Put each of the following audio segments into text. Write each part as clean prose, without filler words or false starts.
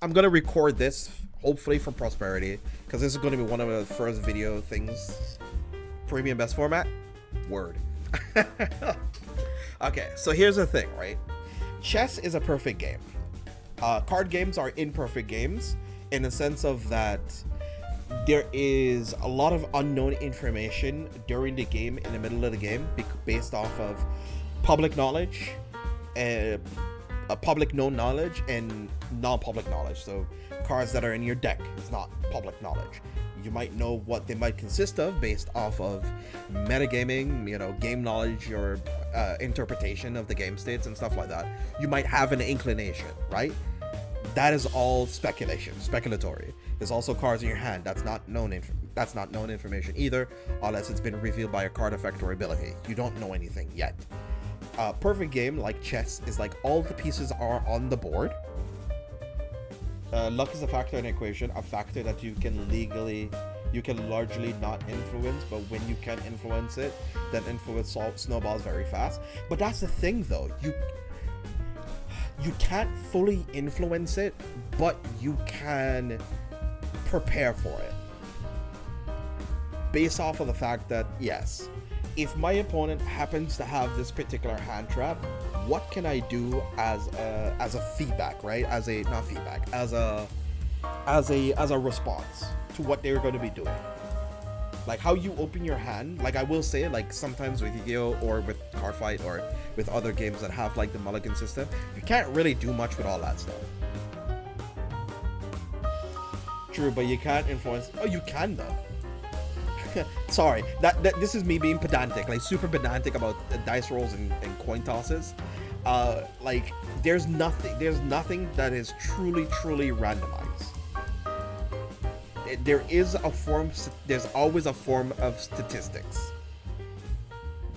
I'm gonna record this hopefully for prosperity, because this is gonna be one of the first video things. Premium best format? Word. Okay, so here's the thing, right? Chess is a perfect game. Card games are imperfect games in the sense of that there is a lot of unknown information during the game, in the middle of the game, based off of public knowledge, public known knowledge, and non-public knowledge. So cards that are in your deck is not public knowledge. You might know what they might consist of based off of metagaming, game knowledge, or interpretation of the game states and stuff like that. You might have an inclination, right? That is all speculatory. There's also cards in your hand that's not known information either, unless it's been revealed by a card effect or ability. You don't know anything yet. Perfect game like chess is like all the pieces are on the board. Luck is a factor in the equation, a factor that you can largely not influence, but when you can influence it, then influence snowballs very fast. But that's the thing though, you can't fully influence it, but you can prepare for it. Based off of the fact that, yes, if my opponent happens to have this particular hand trap, what can I do as a feedback, right? As a response to what they're going to be doing. Like how you open your hand, like I will say, like sometimes with Yu-Gi-Oh or with Card Fight or with other games that have like the mulligan system, you can't really do much with all that stuff. True, but you can't influence. Oh, you can though. Sorry, that this is me being pedantic, like super pedantic about dice rolls and coin tosses. Like there's nothing that is truly randomized. There's always a form of statistics.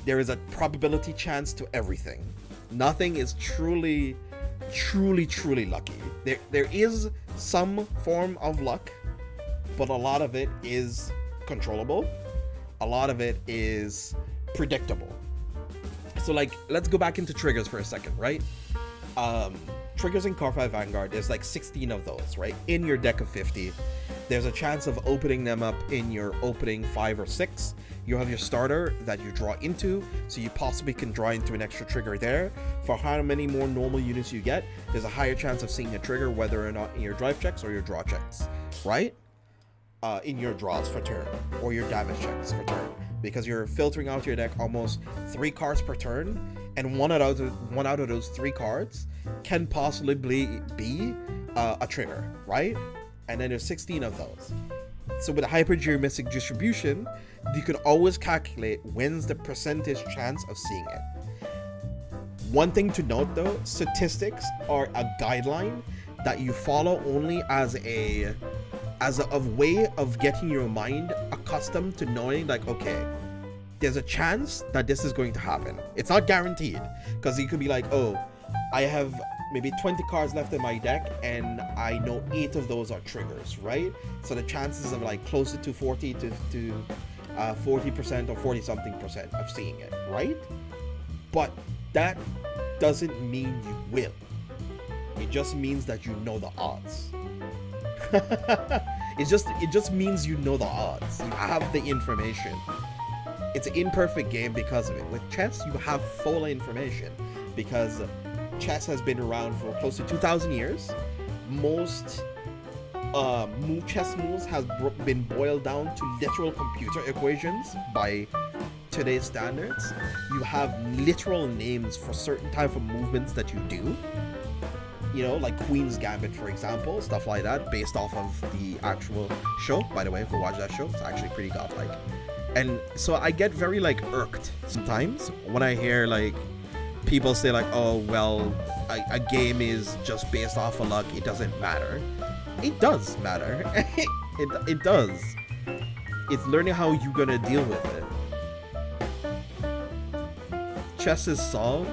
There is a probability chance to everything. Nothing is truly lucky. There is some form of luck, but a lot of it is controllable. A lot of it is predictable. So like, let's go back into triggers for a second, right? Triggers in Card Fight Vanguard, there's like 16 of those, right? In your deck of 50, there's a chance of opening them up in your opening 5 or 6. You have your starter that you draw into, so you possibly can draw into an extra trigger there. For how many more normal units you get, there's a higher chance of seeing a trigger, whether or not in your drive checks or your draw checks, right? In your draws for turn, or your damage checks for turn, because you're filtering out your deck almost 3 cards per turn, and one out of those 3 cards can possibly be a trigger, right? And then there's 16 of those. So with a hypergeometric distribution, you can always calculate when's the percentage chance of seeing it. One thing to note though, statistics are a guideline that you follow only as a way of getting your mind accustomed to knowing, like, okay, there's a chance that this is going to happen. It's not guaranteed, because you could be like, oh, I have maybe 20 cards left in my deck and I know 8 of those are triggers, right? So the chances of like closer to 40 to 40% or 40 something percent of seeing it, right? But that doesn't mean you will. It just means that you know the odds. It just means you know the odds. You have the information. It's an imperfect game because of it. With chess, you have full information because chess has been around for close to 2,000 years. Most chess moves have been boiled down to literal computer equations by today's standards. You have literal names for certain type of movements that you do. Like Queen's Gambit, for example, stuff like that, based off of the actual show. By the way, if you watch that show, it's actually pretty godlike. And so I get very like irked sometimes when I hear like people say like, oh well, a game is just based off of luck, it doesn't matter. It does matter. it does. It's learning how you're gonna deal with it. Chess is solved.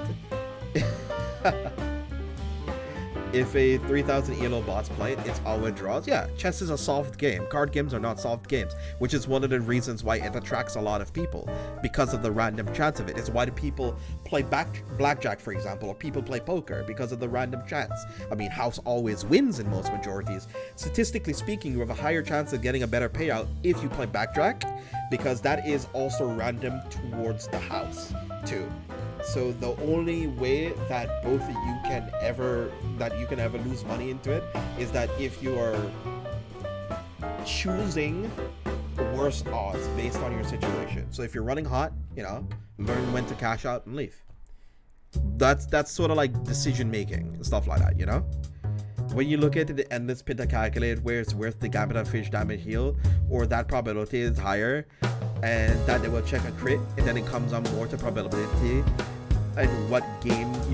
If a 3000 ELO bots play it, it's always draws. Yeah, chess is a solved game. Card games are not solved games, which is one of the reasons why it attracts a lot of people, because of the random chance of it. It's why do people play blackjack, for example, or people play poker, because of the random chance. I mean, house always wins in most majorities. Statistically speaking, you have a higher chance of getting a better payout if you play blackjack, because that is also random towards the house too. So the only way that both of you can ever lose money into it is that if you are choosing worse odds based on your situation. So if you're running hot, learn when to cash out and leave. That's sort of like decision making and stuff like that, When you look at the endless pit to calculate where it's worth the gambit of fish damage heal, or that probability is higher, and that they will check a crit, and then it comes on more to probability and what gamble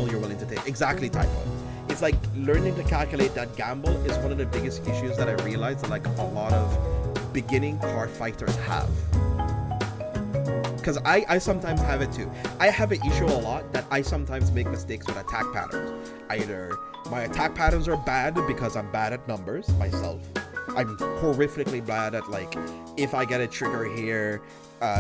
you're willing to take. Exactly, Typo. It's like learning to calculate that gamble is one of the biggest issues that I realized that like a lot of beginning card fighters have. Because I sometimes have it too. I have an issue a lot that I sometimes make mistakes with attack patterns. Either my attack patterns are bad because I'm bad at numbers myself. I'm horrifically bad at like, if I get a trigger here,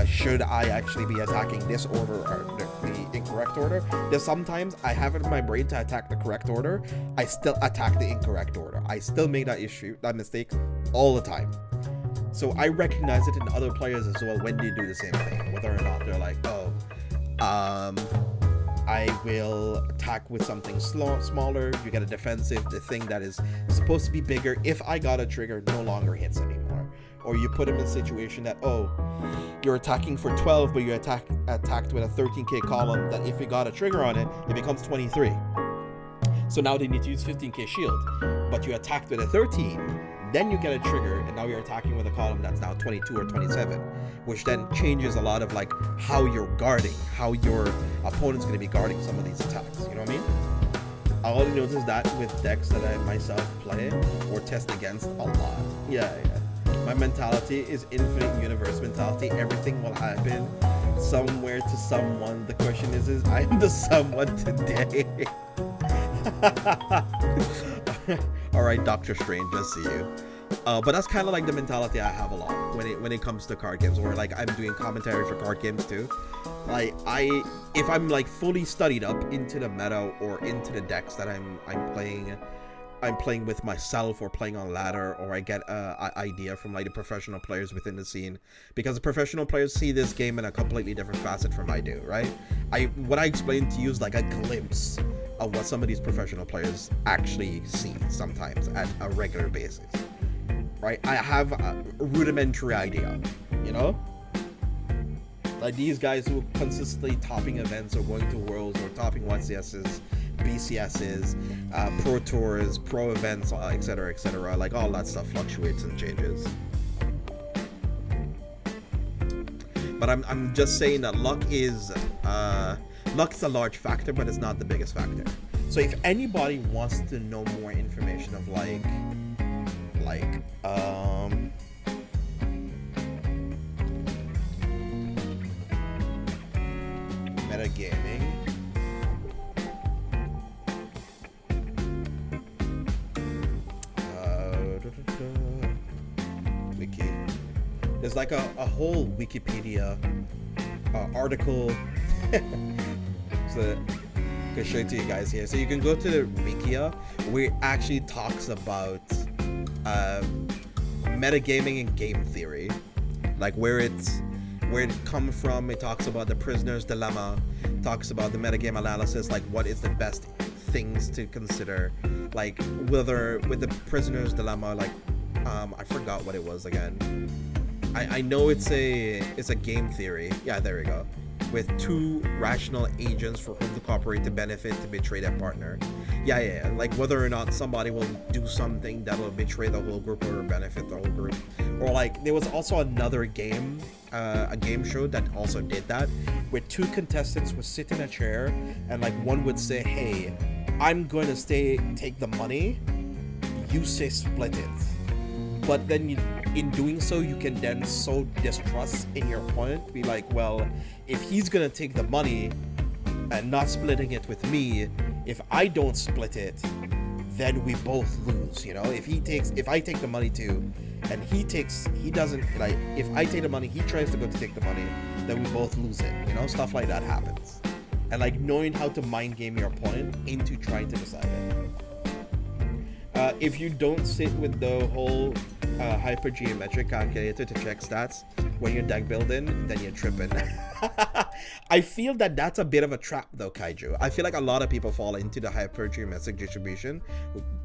should I actually be attacking this order or the incorrect order? There's sometimes I have it in my brain to attack the correct order. I still attack the incorrect order. I still make that mistake all the time. So I recognize it in other players as well when they do the same thing, whether or not they're like, I will attack with something smaller. You get a defensive. The thing that is supposed to be bigger, if I got a trigger, no longer hits anymore. Or you put them in a situation that, you're attacking for 12, but you attacked with a 13k column that if you got a trigger on it, it becomes 23. So now they need to use 15k shield, but you attacked with a 13, then you get a trigger, and now you're attacking with a column that's now 22 or 27, which then changes a lot of like how you're guarding, how your opponent's going to be guarding some of these attacks. You know what I mean? I only notice that with decks that I myself play or test against a lot. Yeah. My mentality is infinite universe mentality. Everything will happen somewhere to someone. The question is I am the someone today. All right, Doctor Strange, I see you. But that's kind of like the mentality I have a lot when it comes to card games, or like I'm doing commentary for card games too. Like if I'm like fully studied up into the meta or into the decks that I'm playing with myself or playing on ladder, or I get an idea from like the professional players within the scene, because the professional players see this game in a completely different facet from I do, right? What I explain to you is like a glimpse of what some of these professional players actually see sometimes at a regular basis, right? I have a rudimentary idea, like these guys who are consistently topping events or going to Worlds or topping 1CSs, BCSs, Pro Tours, Pro events, etc. Like all that stuff fluctuates and changes. But I'm just saying that luck is a large factor, but it's not the biggest factor. So if anybody wants to know more information of metagaming, wiki. There's like a whole Wikipedia article. So I can show it to you guys here. So you can go to the Wikia, where it actually talks about metagaming and game theory, like where it comes from. It talks about the prisoner's dilemma, talks about the metagame analysis, like what is the best things to consider, like whether with the prisoner's dilemma, like I forgot what it was again. I know it's a game theory. Yeah, there we go. With two rational agents for whom to cooperate to benefit, to betray their partner. Yeah. Like whether or not somebody will do something that will betray the whole group or benefit the whole group. Or like there was also another game, a game show that also did that, where two contestants would sit in a chair and like one would say, hey, I'm going to take the money, you say split it. But then in doing so, you can then sow distrust in your opponent. Be like, well, if he's gonna take the money and not splitting it with me, if I don't split it, then we both lose. If I take the money too, and he doesn't, like, if I take the money, he tries to go to take the money, then we both lose it. Stuff like that happens. And like knowing how to mind game your opponent into trying to decide it. If you don't sit with the whole hypergeometric calculator to check stats when you're deck building, then you're tripping. I feel that that's a bit of a trap though, Kaiju. I feel like a lot of people fall into the hypergeometric distribution,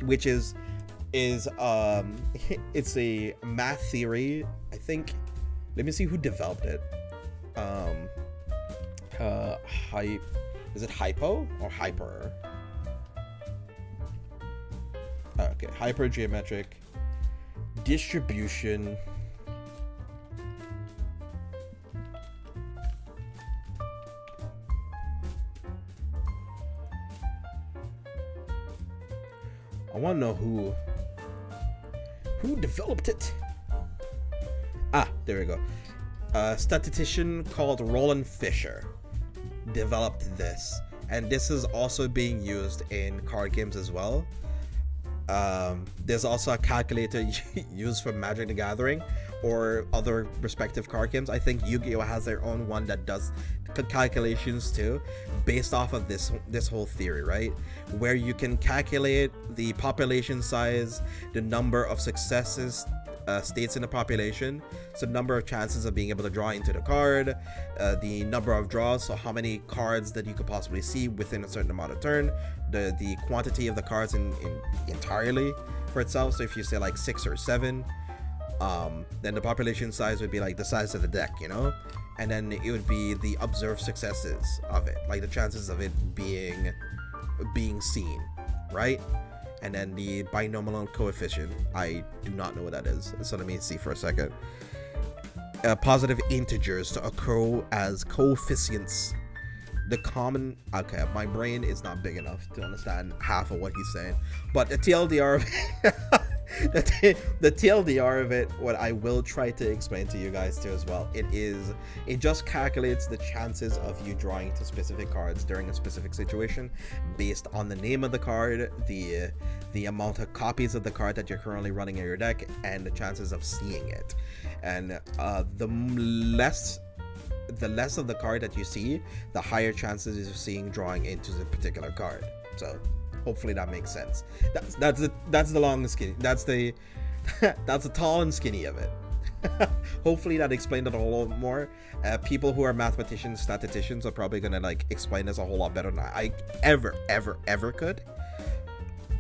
which is it's a math theory. I think, let me see who developed it. Is it hypo or hyper? Okay, hypergeometric distribution. I want to know who developed it. There we go. A statistician called Roland Fisher developed this, and this is also being used in card games as well. There's also a calculator used for Magic the Gathering or other respective card games. I think Yu-Gi-Oh has their own one that does calculations too, based off of this whole theory, right? Where you can calculate the population size, the number of successes states in the population, so number of chances of being able to draw into the card, the number of draws, so how many cards that you could possibly see within a certain amount of turn, the quantity of the cards in entirely for itself. So if you say like 6 or 7, then the population size would be like the size of the deck, and then it would be the observed successes of it, like the chances of it being seen, right? And then the binomial coefficient, I do not know what that is, so let me see for a second. Positive integers to occur as coefficients. The common, okay, my brain is not big enough to understand half of what he's saying, but the TLDR of it, the TLDR of it, what I will try to explain to you guys too as well, it just calculates the chances of you drawing to specific cards during a specific situation based on the name of the card, the amount of copies of the card that you're currently running in your deck, and the chances of seeing it. And the less of the card that you see, the higher chances of seeing drawing into the particular card. So hopefully that makes sense. That's the long and skinny. That's the tall and skinny of it. Hopefully that explained it a whole lot more. People who are mathematicians, statisticians are probably gonna like explain this a whole lot better than I ever could.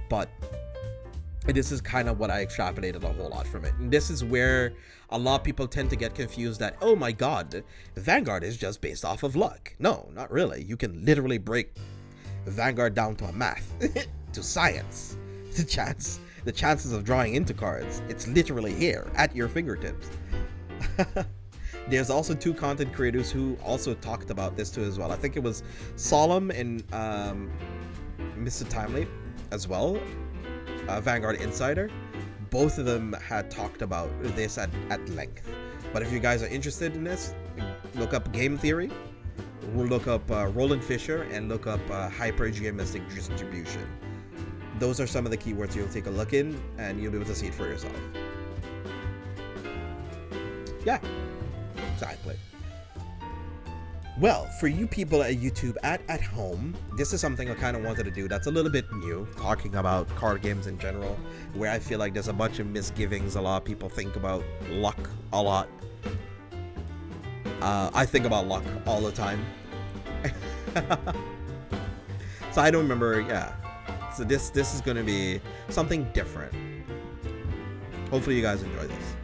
But this is kind of what I extrapolated a whole lot from it. And this is where a lot of people tend to get confused that, oh my god, Vanguard is just based off of luck. No, not really. You can literally break Vanguard down to a math, to science, the chances of drawing into cards. It's literally here at your fingertips. There's also 2 content creators who also talked about this too as well. I think it was Solemn and Mr. Timely as well, Vanguard Insider. Both of them had talked about this at length. But if you guys are interested in this, look up game theory. We'll look up Roland Fisher and look up hypergeometric distribution. Those are some of the keywords you'll take a look in, and you'll be able to see it for yourself. Yeah, exactly. Well, for you people at YouTube at home, this is something I kind of wanted to do that's a little bit new, talking about card games in general, where I feel like there's a bunch of misgivings. A lot of people think about luck a lot. I think about luck all the time. So I don't remember, yeah. So this is going to be something different. Hopefully you guys enjoy this.